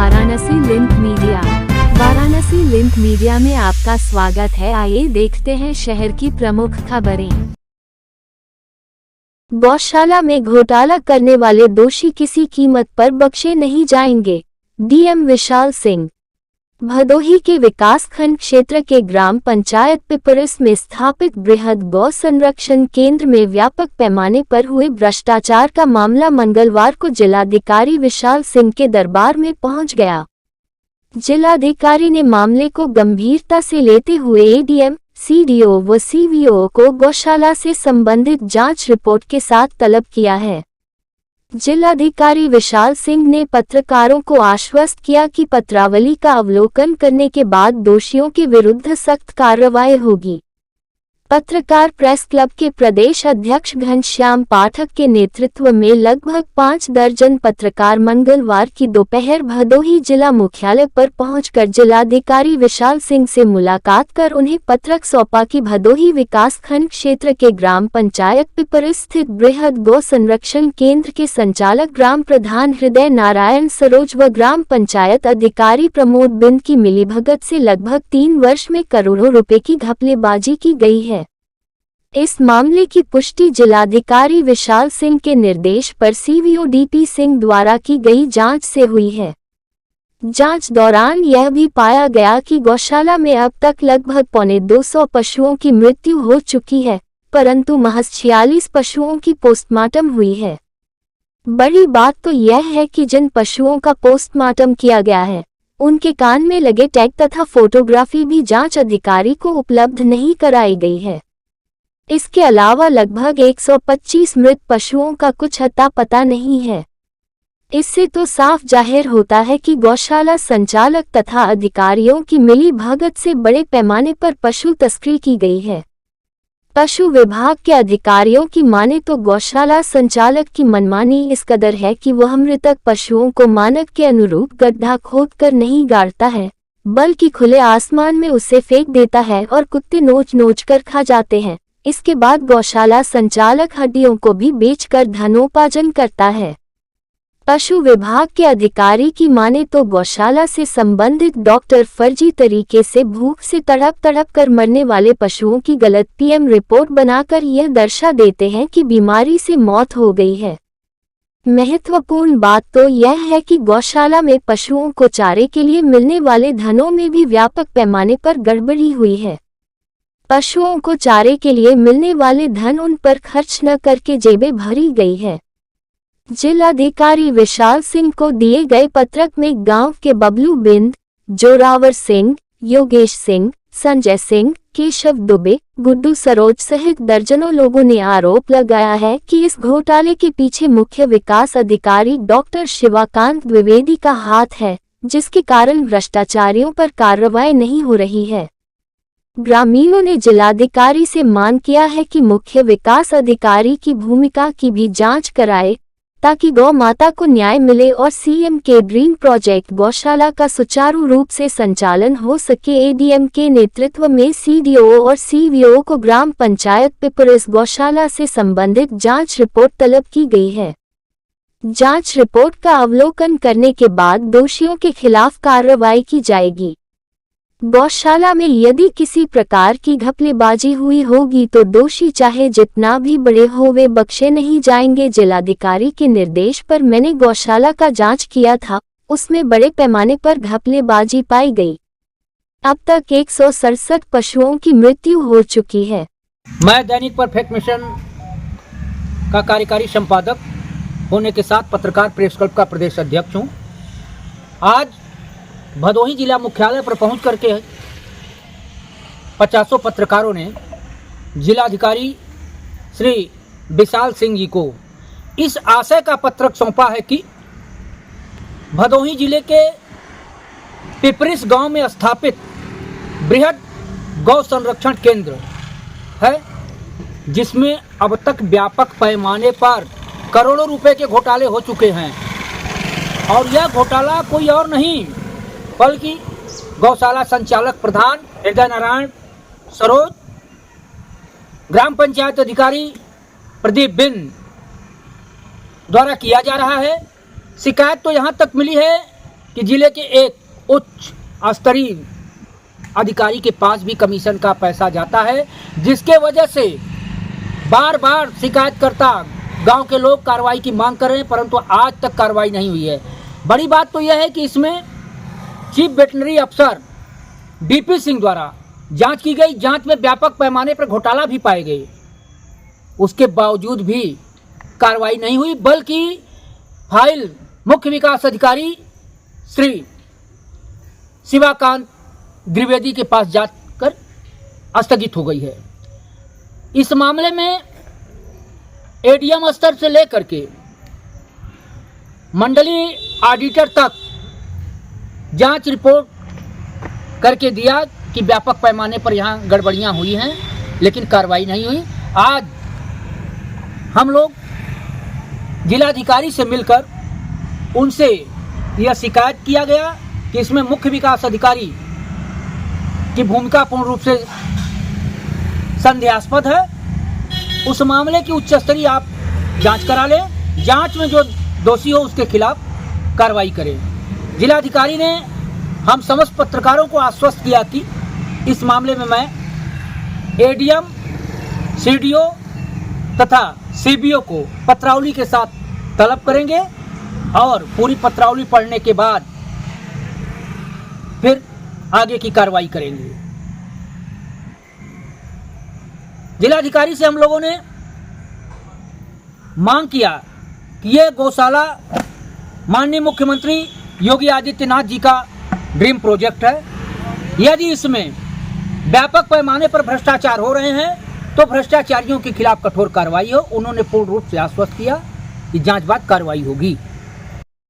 Varanasi link media. Varanasi link media में आपका स्वागत है। आइए देखते हैं शहर की प्रमुख खबरें। गौशाला में घोटाला करने वाले दोषी किसी कीमत पर बख्शे नहीं जाएंगे। डीएम विशाल सिंह। भदोही के विकासखंड क्षेत्र के ग्राम पंचायत पिपरिस में स्थापित बृहद गौ संरक्षण केंद्र में व्यापक पैमाने पर हुए भ्रष्टाचार का मामला मंगलवार को जिलाधिकारी विशाल सिंह के दरबार में पहुंच गया। जिलाधिकारी ने मामले को गंभीरता से लेते हुए एडीएम, सीडीओ व सीवीओ को गौशाला से संबंधित जांच रिपोर्ट के साथ तलब किया है। जिलाधिकारी विशाल सिंह ने पत्रकारों को आश्वस्त किया कि पत्रावली का अवलोकन करने के बाद दोषियों के विरुद्ध सख्त कार्रवाई होगी। पत्रकार प्रेस क्लब के प्रदेश अध्यक्ष घनश्याम पाठक के नेतृत्व में लगभग 5 दर्जन पत्रकार मंगलवार की दोपहर भदोही जिला मुख्यालय पर पहुंचकर जिलाधिकारी विशाल सिंह से मुलाकात कर उन्हें पत्रक सौंपा कि भदोही विकासखंड क्षेत्र के ग्राम पंचायत पिपरिस स्थित बृहद गौ संरक्षण केंद्र के संचालक ग्राम प्रधान हृदय नारायण सरोज व ग्राम पंचायत अधिकारी प्रमोद बिंद की मिलीभगत से लगभग 3 वर्ष में करोड़ों रुपए की घपलेबाजी की गई है। इस मामले की पुष्टि जिलाधिकारी विशाल सिंह के निर्देश पर सीवीओ डीपी सिंह द्वारा की गई जांच से हुई है। जांच दौरान यह भी पाया गया कि गौशाला में अब तक लगभग 250 पशुओं की मृत्यु हो चुकी है, परंतु महज 46 पशुओं की पोस्टमार्टम हुई है। बड़ी बात तो यह है कि जिन पशुओं का पोस्टमार्टम किया गया है, उनके कान में लगे टैग तथा फोटोग्राफी भी जांच अधिकारी को उपलब्ध नहीं कराई गई है। इसके अलावा लगभग 125 मृत पशुओं का कुछ अता पता नहीं है। इससे तो साफ जाहिर होता है कि गौशाला संचालक तथा अधिकारियों की मिली भगत से बड़े पैमाने पर पशु तस्करी की गई है। पशु विभाग के अधिकारियों की माने तो गौशाला संचालक की मनमानी इस कदर है कि वह मृतक पशुओं को मानक के अनुरूप गड्ढा खोदकर नहीं गाड़ता है, बल्कि खुले आसमान में उसे फेंक देता है और कुत्ते नोच नोच कर खा जाते हैं। इसके बाद गौशाला संचालक हड्डियों को भी बेचकर धनोपार्जन करता है। पशु विभाग के अधिकारी की माने तो गौशाला से संबंधित डॉक्टर फर्जी तरीके से भूख से तड़प कर मरने वाले पशुओं की गलत पीएम रिपोर्ट बनाकर यह दर्शा देते हैं कि बीमारी से मौत हो गई है। महत्वपूर्ण बात तो यह है कि गौशाला में पशुओं को चारे के लिए मिलने वाले धनों में भी व्यापक पैमाने पर गड़बड़ी हुई है। पशुओं को चारे के लिए मिलने वाले धन उन पर खर्च न करके जेबें भरी गई है। जिलाधिकारी विशाल सिंह को दिए गए पत्रक में गांव के बबलू बिंद, जोरावर सिंह, योगेश सिंह, संजय सिंह, केशव दुबे, गुड्डू सरोज सहित दर्जनों लोगों ने आरोप लगाया है कि इस घोटाले के पीछे मुख्य विकास अधिकारी डॉक्टर शिवाकांत द्विवेदी का हाथ है, जिसके कारण भ्रष्टाचारियों पर कार्रवाई नहीं हो रही है। ग्रामीणों ने जिलाधिकारी से मांग किया है कि मुख्य विकास अधिकारी की भूमिका की भी जांच कराए, ताकि गौ माता को न्याय मिले और सीएम के ड्रीम प्रोजेक्ट गौशाला का सुचारू रूप से संचालन हो सके। एडीएम के नेतृत्व में सीडीओ और सीवीओ को ग्राम पंचायत पिपरिस गौशाला से संबंधित जांच रिपोर्ट तलब की गई है। जांच रिपोर्ट का अवलोकन करने के बाद दोषियों के खिलाफ कार्रवाई की जाएगी। गौशाला में यदि किसी प्रकार की घपलेबाजी हुई होगी तो दोषी चाहे जितना भी बड़े हो वे बख्शे नहीं जाएंगे। जिलाधिकारी के निर्देश पर मैंने गौशाला का जांच किया था, उसमें बड़े पैमाने पर घपलेबाजी पाई गई। अब तक 167 पशुओं की मृत्यु हो चुकी है। मैं दैनिक परफेक्ट मिशन का कार्यकारी संपादक होने के साथ पत्रकार प्रेस क्लब का प्रदेश अध्यक्ष हूँ। आज भदोही जिला मुख्यालय पर पहुंच करके 50 पत्रकारों ने जिलाधिकारी श्री विशाल सिंह जी को इस आशय का पत्रक सौंपा है कि भदोही जिले के पिपरिस गांव में स्थापित बृहद गौ संरक्षण केंद्र है, जिसमें अब तक व्यापक पैमाने पर करोड़ों रुपए के घोटाले हो चुके हैं। और यह घोटाला कोई और नहीं बल्कि गौशाला संचालक प्रधान हृदय नारायण सरोज, ग्राम पंचायत अधिकारी प्रदीप बिंद द्वारा किया जा रहा है। शिकायत तो यहाँ तक मिली है कि जिले के एक उच्च स्तरीय अधिकारी के पास भी कमीशन का पैसा जाता है, जिसके वजह से बार बार शिकायतकर्ता गांव के लोग कार्रवाई की मांग कर रहे हैं, परंतु आज तक कार्रवाई नहीं हुई है। बड़ी बात तो यह है कि इसमें चीफ वेटनरी अफसर डीपी सिंह द्वारा जांच की गई, जांच में व्यापक पैमाने पर घोटाला भी पाए गए, उसके बावजूद भी कार्रवाई नहीं हुई, बल्कि फाइल मुख्य विकास अधिकारी श्री शिवाकांत द्विवेदी के पास जाकर स्थगित हो गई है। इस मामले में एडीएम स्तर से लेकर के मंडलीय ऑडिटर तक जांच रिपोर्ट करके दिया कि व्यापक पैमाने पर यहाँ गड़बड़ियाँ हुई हैं, लेकिन कार्रवाई नहीं हुई। आज हम लोग जिलाधिकारी से मिलकर उनसे यह शिकायत किया गया कि इसमें मुख्य विकास अधिकारी की भूमिका पूर्ण रूप से संदेहास्पद है। उस मामले की उच्च स्तरीय आप जांच करा लें, जांच में जो दोषी हो उसके खिलाफ कार्रवाई करें। जिलाधिकारी ने हम समस्त पत्रकारों को आश्वस्त किया कि इस मामले में मैं एडीएम, सीडीओ तथा सीबीओ को पत्रावली के साथ तलब करेंगे और पूरी पत्रावली पढ़ने के बाद फिर आगे की कार्रवाई करेंगे। जिलाधिकारी से हम लोगों ने मांग किया कि यह गौशाला माननीय मुख्यमंत्री योगी आदित्यनाथ जी का ड्रीम प्रोजेक्ट है। यदि इसमें व्यापक पैमाने पर भ्रष्टाचार हो रहे हैं तो भ्रष्टाचारियों के खिलाफ कठोर कार्रवाई हो। उन्होंने पूर्ण रूप से आश्वस्त किया कि जांच बाद कार्रवाई होगी।